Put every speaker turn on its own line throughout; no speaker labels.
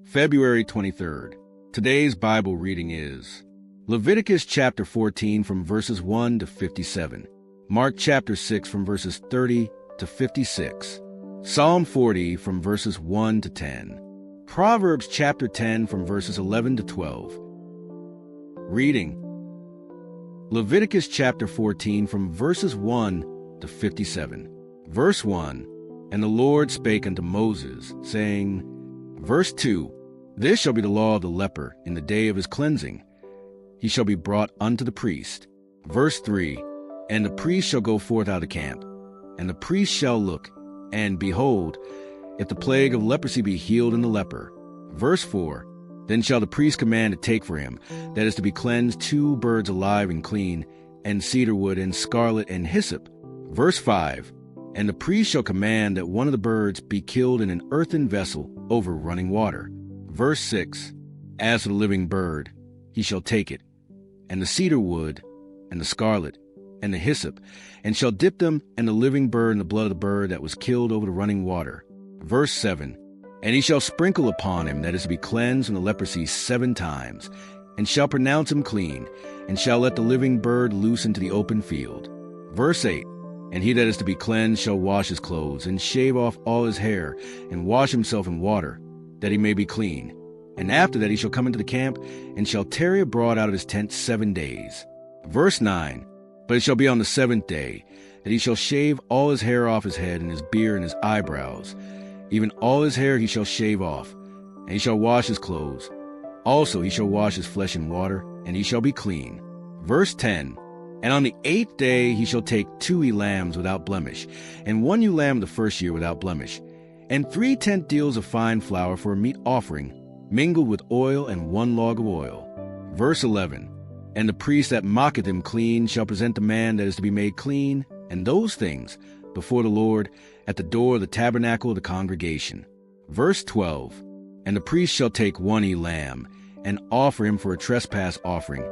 February 23rd. Today's Bible reading is Leviticus chapter 14 from verses 1 to 57, Mark chapter 6 from verses 30 to 56, Psalm 40 from verses 1 to 10, Proverbs chapter 10 from verses 11 to 12. Reading Leviticus chapter 14 from verses 1 to 57. Verse 1, And the Lord spake unto Moses, saying, Verse 2, This shall be the law of the leper in the day of his cleansing. He shall be brought unto the priest. Verse 3, And the priest shall go forth out of the camp, and the priest shall look, and behold, if the plague of leprosy be healed in the leper. Verse 4, Then shall the priest command to take for him, that is to be cleansed, 2 birds alive and clean, and cedar wood, and scarlet, and hyssop. Verse 5, And the priest shall command that one of the birds be killed in an earthen vessel over running water. Verse 6, As for the living bird, he shall take it, and the cedar wood, and the scarlet, and the hyssop, and shall dip them and the living bird in the blood of the bird that was killed over the running water. Verse 7, And he shall sprinkle upon him that is to be cleansed from the leprosy 7 times, and shall pronounce him clean, and shall let the living bird loose into the open field. Verse 8, And he that is to be cleansed shall wash his clothes, and shave off all his hair, and wash himself in water, that he may be clean. And after that he shall come into the camp, and shall tarry abroad out of his tent 7 days. Verse 9, But it shall be on the 7th day, that he shall shave all his hair off his head, and his beard, and his eyebrows. Even all his hair he shall shave off, and he shall wash his clothes. Also he shall wash his flesh in water, and he shall be clean. Verse 10, And on the 8th day he shall take 2 lambs without blemish, and 1 ewe lamb the first year without blemish, and 3 tenth deals of fine flour for a meat offering, mingled with oil, and 1 log of oil. Verse 11, And the priest that mocketh him clean shall present the man that is to be made clean, and those things, before the Lord, at the door of the tabernacle of the congregation. Verse 12, And the priest shall take 1 ewe lamb, and offer him for a trespass offering,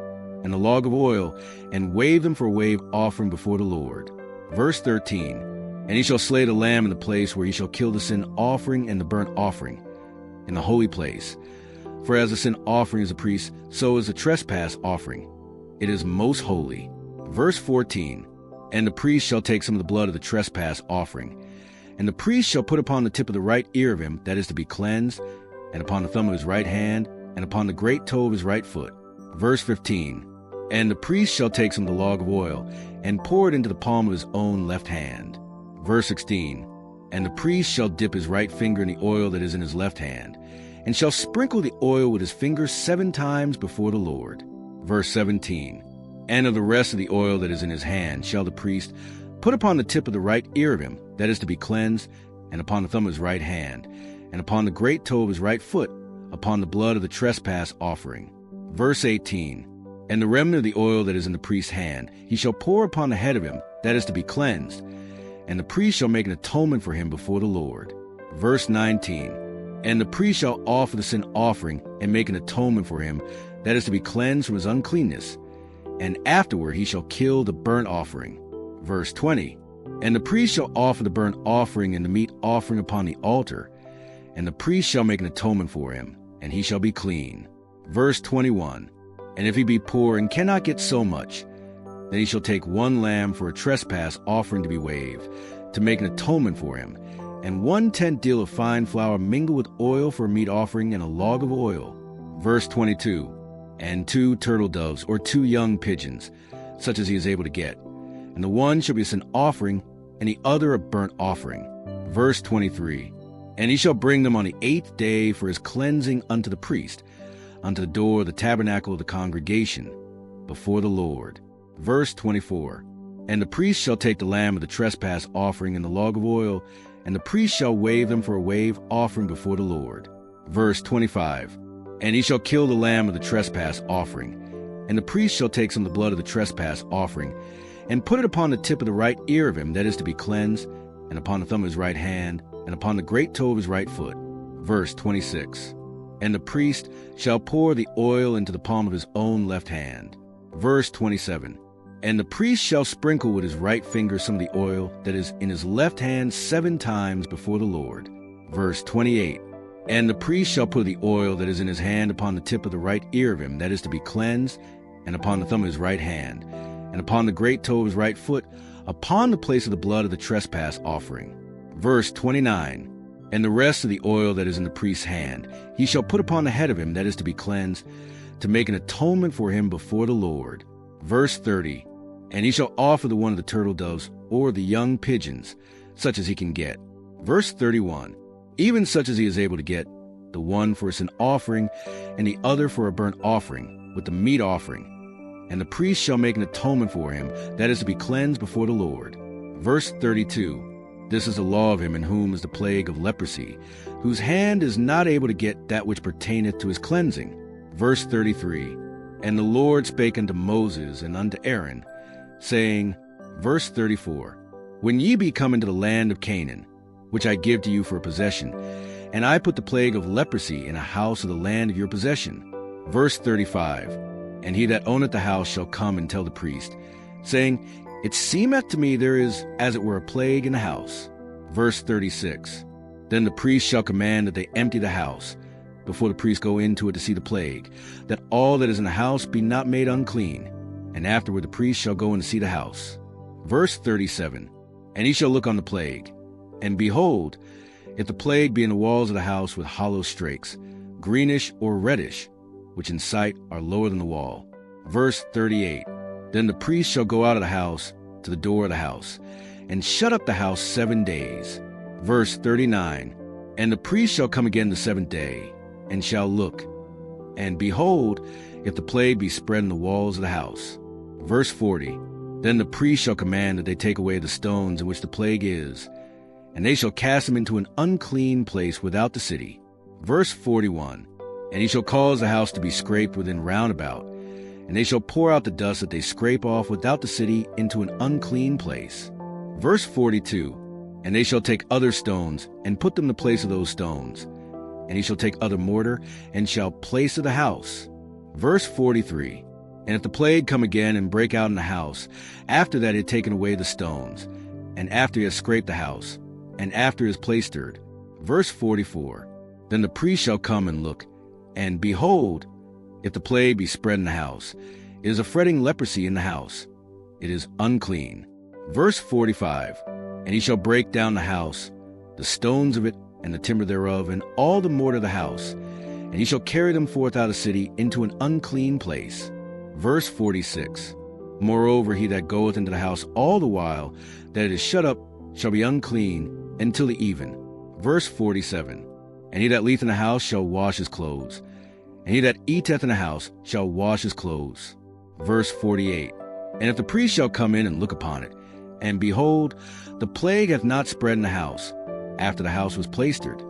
and a log of oil, and wave them for a wave offering before the Lord. Verse 13, And he shall slay the lamb in the place where he shall kill the sin offering and the burnt offering, in the holy place. For as the sin offering is a priest, so is the trespass offering. It is most holy. Verse 14, And the priest shall take some of the blood of the trespass offering, and the priest shall put upon the tip of the right ear of him that is to be cleansed, and upon the thumb of his right hand, and upon the great toe of his right foot. Verse 15, And the priest shall take some of the log of oil, and pour it into the palm of his own left hand. Verse 16, And the priest shall dip his right finger in the oil that is in his left hand, and shall sprinkle the oil with his fingers 7 times before the Lord. Verse 17, And of the rest of the oil that is in his hand shall the priest put upon the tip of the right ear of him that is to be cleansed, and upon the thumb of his right hand, and upon the great toe of his right foot, upon the blood of the trespass offering. Verse 18, And the remnant of the oil that is in the priest's hand he shall pour upon the head of him that is to be cleansed, and the priest shall make an atonement for him before the Lord. Verse 19, And the priest shall offer the sin offering, and make an atonement for him that is to be cleansed from his uncleanness, and afterward he shall kill the burnt offering. Verse 20, And the priest shall offer the burnt offering and the meat offering upon the altar, and the priest shall make an atonement for him, and he shall be clean. Verse 21, And if he be poor and cannot get so much, then he shall take 1 lamb for a trespass offering to be waved, to make an atonement for him, and 1 tenth deal of fine flour mingled with oil for a meat offering, and a log of oil. Verse 22, And 2 turtle doves, or 2 young pigeons, such as he is able to get, and the one shall be a sin offering, and the other a burnt offering. Verse 23, And he shall bring them on the 8th day for his cleansing unto the priest, unto the door of the tabernacle of the congregation, before the Lord. Verse 24, And the priest shall take the lamb of the trespass offering and the log of oil, and the priest shall wave them for a wave offering before the Lord. Verse 25, And he shall kill the lamb of the trespass offering, and the priest shall take some of the blood of the trespass offering, and put it upon the tip of the right ear of him that is to be cleansed, and upon the thumb of his right hand, and upon the great toe of his right foot. Verse 26, And the priest shall pour the oil into the palm of his own left hand. Verse 27, And the priest shall sprinkle with his right finger some of the oil that is in his left hand 7 times before the Lord. Verse 28, And the priest shall put the oil that is in his hand upon the tip of the right ear of him that is to be cleansed, and upon the thumb of his right hand, and upon the great toe of his right foot, upon the place of the blood of the trespass offering. Verse 29. And the rest of the oil that is in the priest's hand he shall put upon the head of him that is to be cleansed, to make an atonement for him before the Lord. Verse 30. And he shall offer the one of the turtle doves or the young pigeons, such as he can get. Verse 31. Even such as he is able to get, the one for a sin offering, and the other for a burnt offering, with the meat offering. And the priest shall make an atonement for him that is to be cleansed before the Lord. Verse 32. This is the law of him in whom is the plague of leprosy, whose hand is not able to get that which pertaineth to his cleansing. Verse 33. And the Lord spake unto Moses and unto Aaron, saying, verse 34, When ye be come into the land of Canaan, which I give to you for a possession, and I put the plague of leprosy in a house of the land of your possession. Verse 35. And he that owneth the house shall come and tell the priest, saying, It seemeth to me there is as it were a plague in the house. Verse 36. Then the priest shall command that they empty the house, before the priest go into it to see the plague, that all that is in the house be not made unclean. And afterward the priest shall go and see the house. Verse 37. And he shall look on the plague. And behold, if the plague be in the walls of the house with hollow strakes, greenish or reddish, which in sight are lower than the wall. Verse 38. Then the priest shall go out of the house to the door of the house, and shut up the house 7 days. Verse 39. And the priest shall come again the 7th day, and shall look. And behold, if the plague be spread in the walls of the house. Verse 40. Then the priest shall command that they take away the stones in which the plague is, and they shall cast them into an unclean place without the city. Verse 41. And he shall cause the house to be scraped within round about, and they shall pour out the dust that they scrape off without the city into an unclean place. Verse 42. And they shall take other stones, and put them in the place of those stones. And he shall take other mortar, and shall place of the house. Verse 43. And if the plague come again and break out in the house, after that he had taken away the stones, and after he has scraped the house, and after he has plaistered. Verse 44. Then the priest shall come and look, and behold, if the plague be spread in the house, it is a fretting leprosy in the house. It is unclean. Verse 45. And he shall break down the house, the stones of it, and the timber thereof, and all the mortar of the house, and he shall carry them forth out of the city into an unclean place. Verse 46. Moreover, he that goeth into the house all the while that it is shut up shall be unclean until the even. Verse 47. And he that leaveth in the house shall wash his clothes, and he that eateth in the house shall wash his clothes. Verse 48. And if the priest shall come in and look upon it, and behold, the plague hath not spread in the house, after the house was plaistered,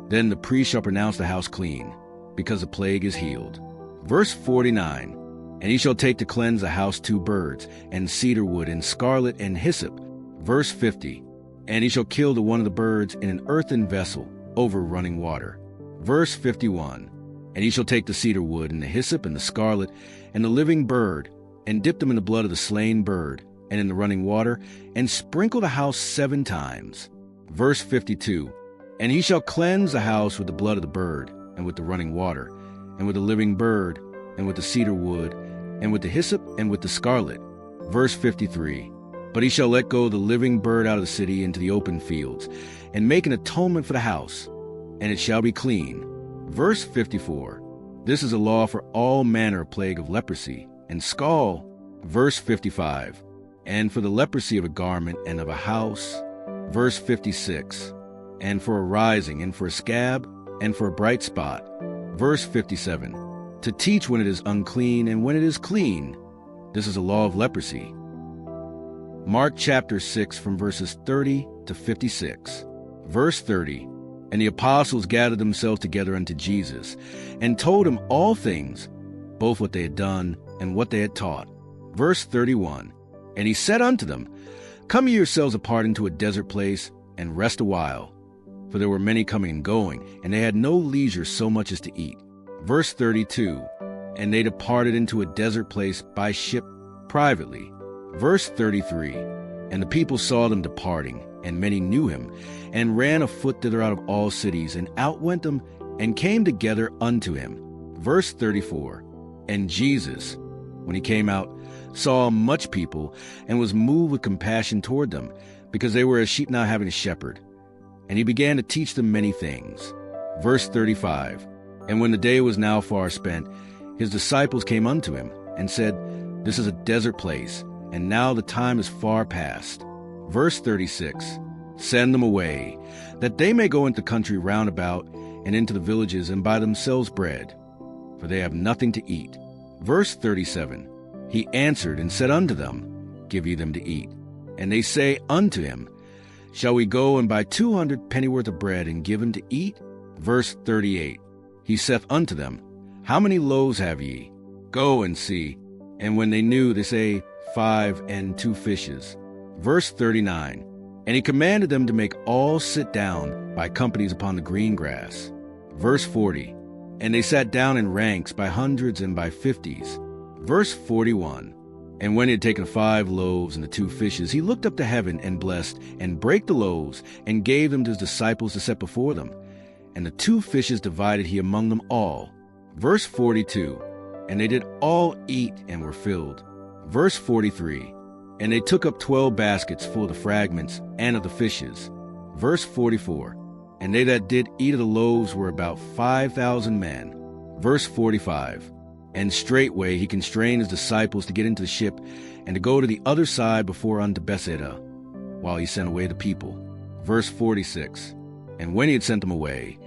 then the priest shall pronounce the house clean, because the plague is healed. Verse 49. And he shall take to cleanse the house 2 birds, and cedar wood, and scarlet, and hyssop. Verse 50. And he shall kill the one of the birds in an earthen vessel over running water. Verse 51. And he shall take the cedar wood, and the hyssop, and the scarlet, and the living bird, and dip them in the blood of the slain bird, and in the running water, and sprinkle the house 7 times. Verse 52. And he shall cleanse the house with the blood of the bird, and with the running water, and with the living bird, and with the cedar wood, and with the hyssop, and with the scarlet. Verse 53. But he shall let go the living bird out of the city into the open fields, and make an atonement for the house, and it shall be clean. Verse 54. This is a law for all manner of plague of leprosy, and scall. Verse 55. And for the leprosy of a garment and of a house. Verse 56. And for a rising, and for a scab, and for a bright spot. Verse 57. To teach when it is unclean and when it is clean. This is a law of leprosy. Mark chapter 6 from verses 30 to 56. Verse 30. And the apostles gathered themselves together unto Jesus, and told him all things, both what they had done and what they had taught. Verse 31. And he said unto them, Come ye yourselves apart into a desert place, and rest a while. For there were many coming and going, and they had no leisure so much as to eat. Verse 32. And they departed into a desert place by ship privately. Verse 33. And the people saw them departing, and many knew him, and ran afoot thither out of all cities, and outwent them, and came together unto him. Verse 34. And Jesus, when he came out, saw much people, and was moved with compassion toward them, because they were as sheep not having a shepherd. And he began to teach them many things. Verse 35. And when the day was now far spent, his disciples came unto him, and said, This is a desert place, and now the time is far past. Verse 36. Send them away, that they may go into the country round about, and into the villages, and buy themselves bread, for they have nothing to eat. Verse 37. He answered and said unto them, Give ye them to eat. And they say unto him, Shall we go and buy 200 pennyworth of bread, and give them to eat? Verse 38. He saith unto them, How many loaves have ye? Go and see. And when they knew, they say, 5 and 2 fishes. Verse 39. And he commanded them to make all sit down by companies upon the green grass. Verse 40. And they sat down in ranks by hundreds and by 50s. Verse 41. And when he had taken 5 loaves and the 2 fishes, he looked up to heaven and blessed, and brake the loaves, and gave them to his disciples to set before them. And the 2 fishes divided he among them all. Verse 42. And they did all eat and were filled. Verse 43. And they took up 12 baskets full of the fragments and of the fishes. Verse 44. And they that did eat of the loaves were about 5,000 men. Verse 45. And straightway he constrained his disciples to get into the ship, and to go to the other side before unto Bethsaida, while he sent away the people. Verse 46. And when he had sent them away,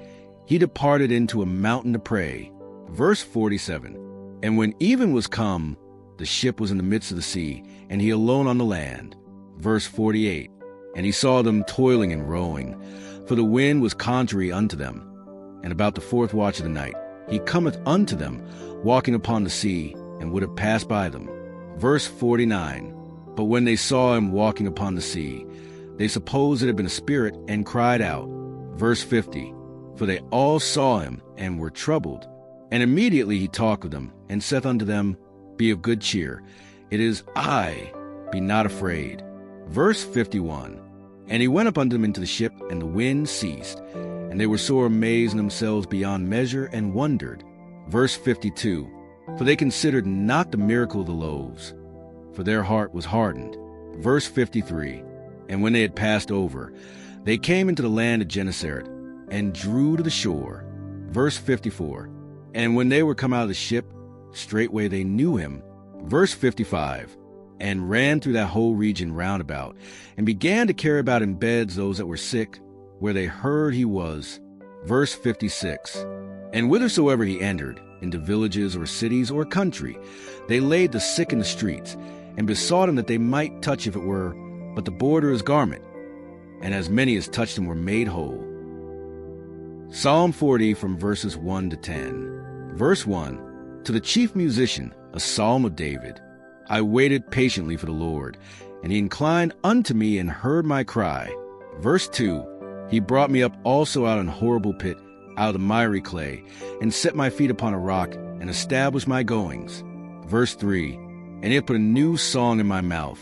he departed into a mountain to pray. Verse 47. And when even was come, the ship was in the midst of the sea, and he alone on the land. Verse 48. And he saw them toiling and rowing, for the wind was contrary unto them. And about the 4th watch of the night, he cometh unto them, walking upon the sea, and would have passed by them. Verse 49. But when they saw him walking upon the sea, they supposed it had been a spirit, and cried out. Verse 50. For they all saw him, and were troubled. And immediately he talked with them, and saith unto them, Be of good cheer, it is I, be not afraid. Verse 51. And he went up unto them into the ship, and the wind ceased, and they were sore amazed in themselves beyond measure, and wondered. Verse 52. For they considered not the miracle of the loaves, for their heart was hardened. Verse 53. And when they had passed over, they came into the land of Gennesaret, and drew to the shore. Verse 54. And when they were come out of the ship, straightway they knew him. Verse 55. And ran through that whole region round about, and began to carry about in beds those that were sick, where they heard he was. Verse 56. And whithersoever he entered, into villages or cities or country, they laid the sick in the streets, and besought him that they might touch, if it were but the border of his garment. And as many as touched him were made whole. Psalm 40 from verses 1 to 10. Verse 1. To the chief musician, a psalm of David. I waited patiently for the Lord, and he inclined unto me and heard my cry. Verse 2. He brought me up also out of an horrible pit, out of the miry clay, and set my feet upon a rock, and established my goings. Verse 3. And he hath put a new song in my mouth,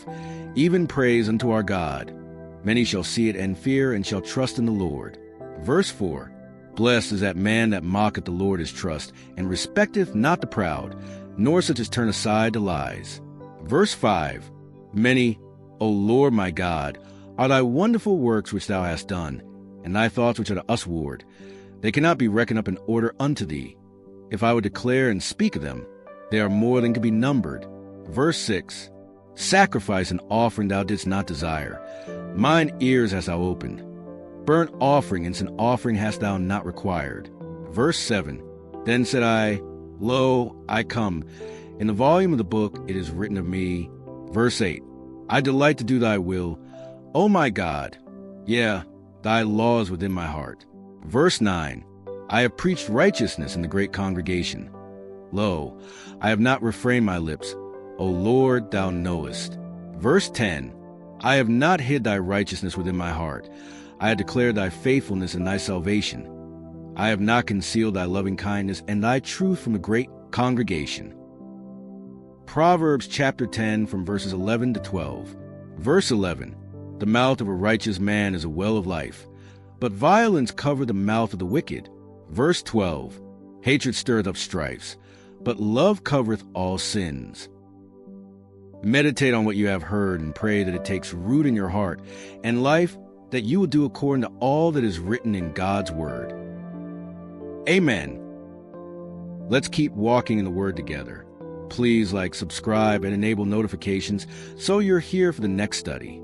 even praise unto our God. Many shall see it and fear, and shall trust in the Lord. Verse 4. Blessed is that man that mocketh the Lord his trust, and respecteth not the proud, nor such as turn aside to lies. Verse 5. Many, O Lord my God, are thy wonderful works which thou hast done, and thy thoughts which are to us ward. They cannot be reckoned up in order unto thee. If I would declare and speak of them, they are more than can be numbered. Verse 6. Sacrifice and offering thou didst not desire. Mine ears hast thou opened. Burnt offering and sin offering hast thou not required. Verse 7. Then said I, Lo, I come. In the volume of the book it is written of me. Verse 8. I delight to do thy will, O my God. Yea, thy law is within my heart. Verse 9. I have preached righteousness in the great congregation. Lo, I have not refrained my lips. O Lord, thou knowest. Verse 10. I have not hid thy righteousness within my heart. I have declared thy faithfulness and thy salvation. I have not concealed thy loving kindness and thy truth from a great congregation. Proverbs chapter 10 from verses 11 to 12. Verse 11. The mouth of a righteous man is a well of life, but violence covereth the mouth of the wicked. Verse 12, hatred stirreth up strifes, but love covereth all sins. Meditate on what you have heard and pray that it takes root in your heart and life, that you will do according to all that is written in God's Word. Amen. Let's keep walking in the Word together. Please subscribe, and enable notifications so you're here for the next study.